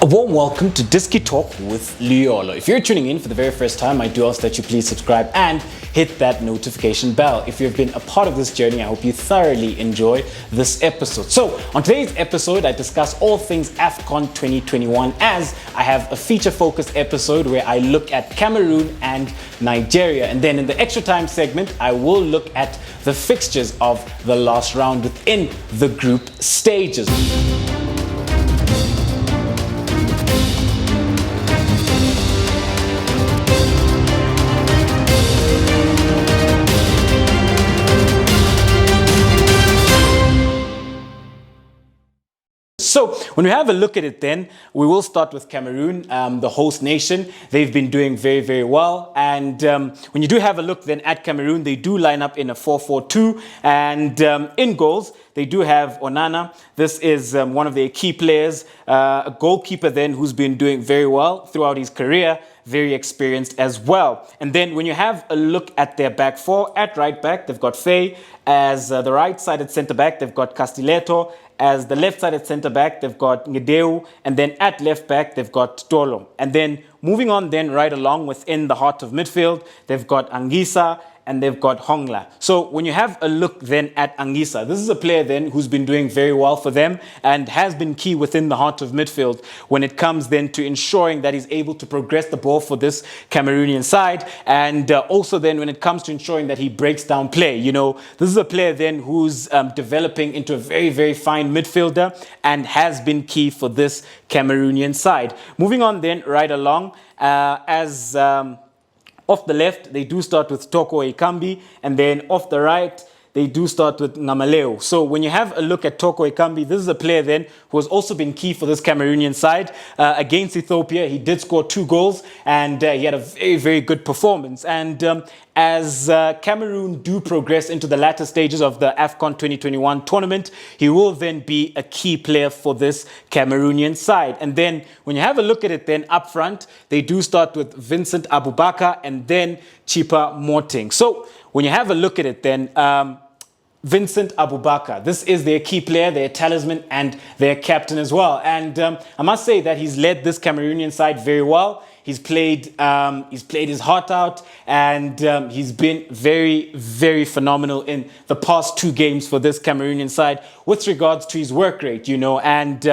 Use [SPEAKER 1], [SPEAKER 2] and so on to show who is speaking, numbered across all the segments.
[SPEAKER 1] A warm welcome to Disky Talk with Liolo. If you're tuning in for the very first time, I do ask that you please subscribe and hit that notification bell. If you've been a part of this journey, I hope you thoroughly enjoy this episode. So, on today's episode, I discuss all things Afcon 2021 as I have a feature-focused episode where I look at Cameroon and Nigeria. And then in the extra time segment, I will look at the fixtures of the last round within the group stages. So when we have a look at it then, we will start with Cameroon, the host nation. They've been doing very, very well. And when you do have a look then at Cameroon, they do line up in a 4-4-2. And in goals, they do have Onana. This is one of their key players, a goalkeeper then who's been doing very well throughout his career. Very experienced as well. And then when you have a look at their back four, at right back, they've got Faye. As the right-sided centre-back, they've got Castileto. As the left-sided centre-back, they've got Ngedeu. And then at left-back, they've got Tolo. And then moving on then right along within the heart of midfield, they've got Anguissa and they've got Hongla. So when you have a look then at Anguissa, this is a player then who's been doing very well for them and has been key within the heart of midfield when it comes then to ensuring that he's able to progress the ball for this Cameroonian side. And also then when it comes to ensuring that he breaks down play, you know, this is a player then who's developing into a very, very fine midfielder and has been key for this Cameroonian side. Moving on then right along off the left, they do start with Tokoykambi, and then off the right, they do start with Ngamaleo. So when you have a look at Tokoykambi, this is a player then who has also been key for this Cameroonian side. Against Ethiopia, he did score 2 goals, and he had a very, very good performance. And as Cameroon do progress into the latter stages of the Afcon 2021 tournament, he will then be a key player for this Cameroonian side. And then when you have a look at it then up front, they do start with Vincent Aboubakar and then Chipa Morting. So when you have a look at it then, Vincent Aboubakar, this is their key player, their talisman and their captain as well. And I must say that he's led this Cameroonian side very well. He's played his heart out, and he's been very, very phenomenal in the past 2 games for this Cameroonian side with regards to his work rate, you know, and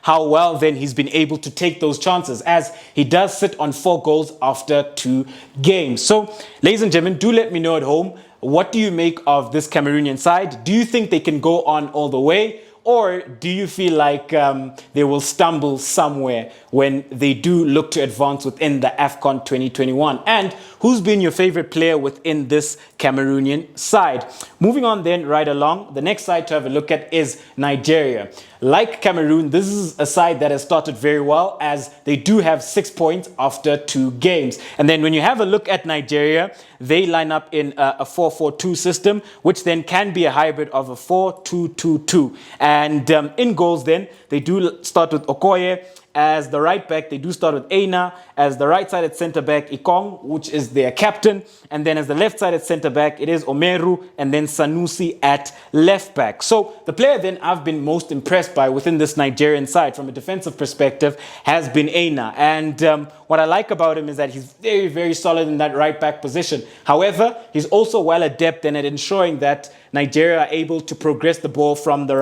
[SPEAKER 1] how well then he's been able to take those chances, as he does sit on 4 goals after 2 games. So, ladies and gentlemen, do let me know at home, what do you make of this Cameroonian side? Do you think they can go on all the way? Or do you feel like they will stumble somewhere when they do look to advance within the Afcon 2021? And who's been your favorite player within this Cameroonian side? Moving on then right along, the next side to have a look at is Nigeria. Like Cameroon, this is a side that has started very well, as they do have 6 points after 2 games. And then when you have a look at Nigeria, they line up in a 4-4-2 system, which then can be a hybrid of a 4-2-2-2. And in goals then, they do start with Okoye. As the right back, they do start with Eina. As the right-sided centre-back, Ikong, which is their captain. And then as the left-sided centre-back, it is Omeru, and then Sanusi at left-back. So the player then I've been most impressed by within this Nigerian side from a defensive perspective has been Eina. And what I like about him is that he's very, very solid in that right-back position. However, he's also well adept in at ensuring that Nigeria are able to progress the ball from the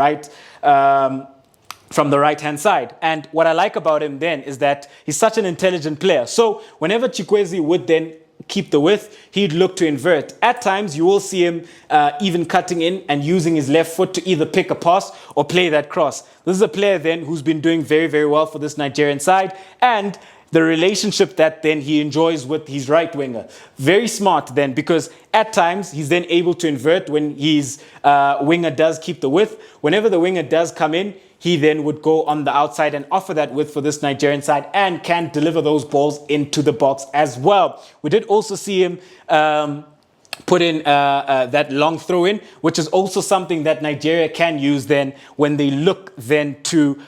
[SPEAKER 1] right-hand side. And what I like about him then is that he's such an intelligent player. So whenever Chikwueze would then keep the width, he'd look to invert. At times, you will see him even cutting in and using his left foot to either pick a pass or play that cross. This is a player then who's been doing very, very well for this Nigerian side. And the relationship that then he enjoys with his right winger. Very smart then, because at times he's then able to invert when his winger does keep the width. Whenever the winger does come in, he then would go on the outside and offer that width for this Nigerian side and can deliver those balls into the box as well. We did also see him put in that long throw in, which is also something that Nigeria can use then when they look then to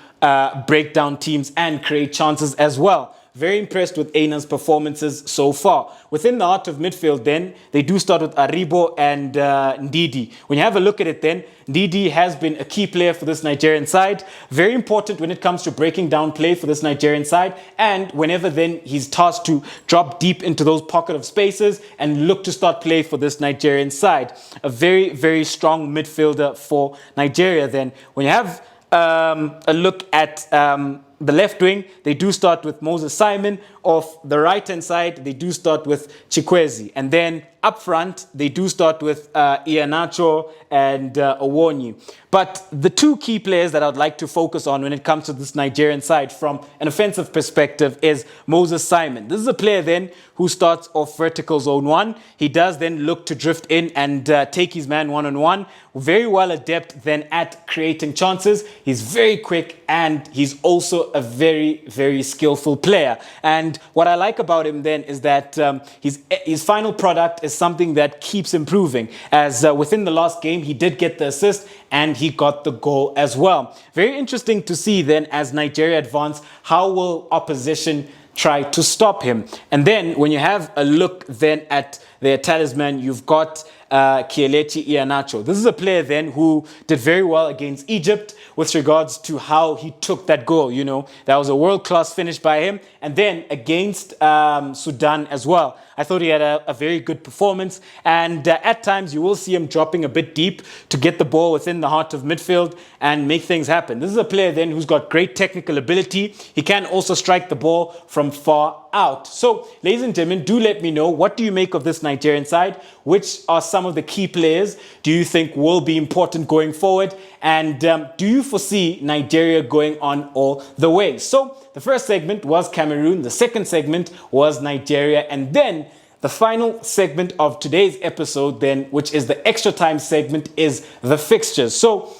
[SPEAKER 1] break down teams and create chances as well. very impressed with Eina's performances so far. Within the heart of midfield then, they do start with Aribo and Ndidi. When you have a look at it then, Ndidi has been a key player for this Nigerian side. Very important when it comes to breaking down play for this Nigerian side. And whenever then he's tasked to drop deep into those pocket of spaces and look to start play for this Nigerian side. A very, very strong midfielder for Nigeria then. When you have a look at the left wing, they do start with Moses Simon. Off the right-hand side, they do start with Chikwezi. And then up front, they do start with Iheanacho and Owonyi. But the two key players that I'd like to focus on when it comes to this Nigerian side from an offensive perspective is Moses Simon. This is a player then who starts off vertical zone 1. He does then look to drift in and take his man one-on-one. Very well adept then at creating chances. He's very quick and he's also a very, very skillful player. And what I like about him then is that his final product is something that keeps improving. As within the last game, he did get the assist and he got the goal as well. Very interesting to see then as Nigeria advance, how will opposition try to stop him? And then when you have a look then at their talisman, you've got Kelechi Iheanacho. This is a player then who did very well against Egypt with regards to how he took that goal. You know, that was a world-class finish by him. And then against Sudan as well, I thought he had a very good performance. And at times you will see him dropping a bit deep to get the ball within the heart of midfield and make things happen. This is a player then who's got great technical ability. He can also strike the ball from far out. So, ladies and gentlemen, do let me know, what do you make of this Nigerian side? Which are some of the key players do you think will be important going forward? And do you foresee Nigeria going on all the way? So, the first segment was Cameroon. The second segment was Nigeria. And then the final segment of today's episode then, which is the extra time segment, is the fixtures. So,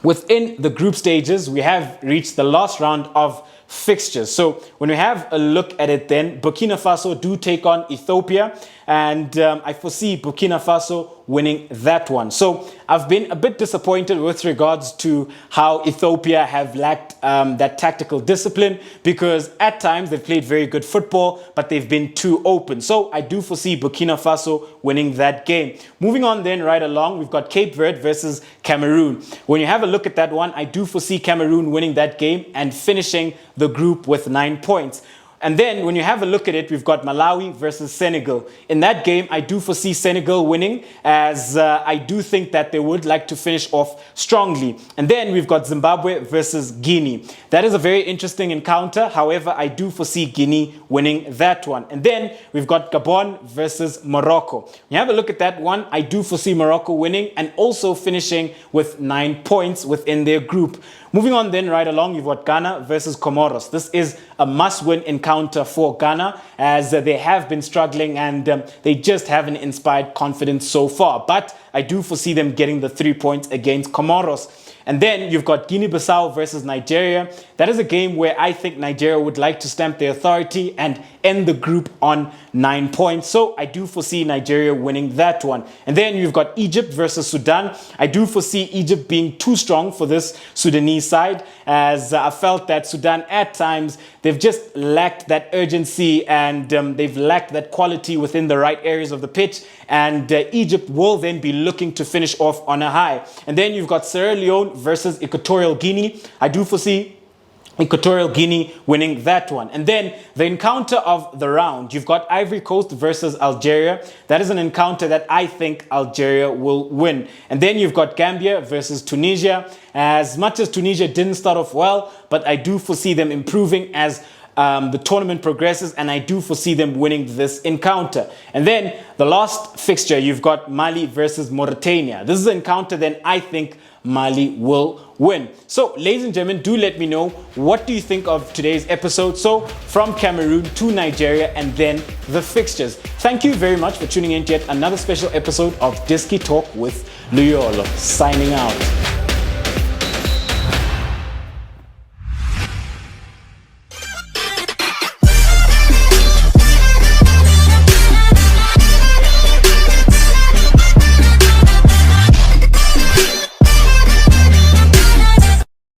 [SPEAKER 1] within the group stages, we have reached the last round of fixtures. So when we have a look at it then, Burkina Faso do take on Ethiopia, and I foresee Burkina Faso winning that one. So I've been a bit disappointed with regards to how Ethiopia have lacked that tactical discipline, because at times they've played very good football, but they've been too open. So I do foresee Burkina Faso winning that game. Moving on then right along, we've got Cape Verde versus Cameroon. When you have a look at that one, I do foresee Cameroon winning that game and finishing the group with 9 points. And then when you have a look at it, we've got Malawi versus Senegal. In that game, I do foresee Senegal winning, as I do think that they would like to finish off strongly. And then we've got Zimbabwe versus Guinea. That is a very interesting encounter. However, I do foresee Guinea winning that one. And then we've got Gabon versus Morocco. When you have a look at that one, I do foresee Morocco winning and also finishing with 9 points within their group. Moving on then right along, you've got Ghana versus Comoros. This is a must-win encounter for Ghana, as they have been struggling and they just haven't inspired confidence so far. But I do foresee them getting the 3 points against Comoros. And then you've got Guinea-Bissau versus Nigeria. That is a game where I think Nigeria would like to stamp their authority and end the group on 9 points. So I do foresee Nigeria winning that one. And then you've got Egypt versus Sudan. I do foresee Egypt being too strong for this Sudanese side, as I felt that Sudan at times, they've just lacked that urgency and they've lacked that quality within the right areas of the pitch. And Egypt will then be looking to finish off on a high. And then you've got Sierra Leone versus Equatorial Guinea. I do foresee Equatorial Guinea winning that one. And then the encounter of the round, you've got Ivory Coast versus Algeria. That is an encounter that I think Algeria will win. And then you've got Gambia versus Tunisia. As much as Tunisia didn't start off well, but I do foresee them improving as the tournament progresses, and I do foresee them winning this encounter. And then the last fixture, you've got Mali versus Mauritania. This is an encounter then I think Mali will win. So, ladies and gentlemen, do let me know, what do you think of today's episode? So, from Cameroon to Nigeria and then the fixtures. Thank you very much for tuning in to yet another special episode of Diski Talk with Luyolo. Signing out.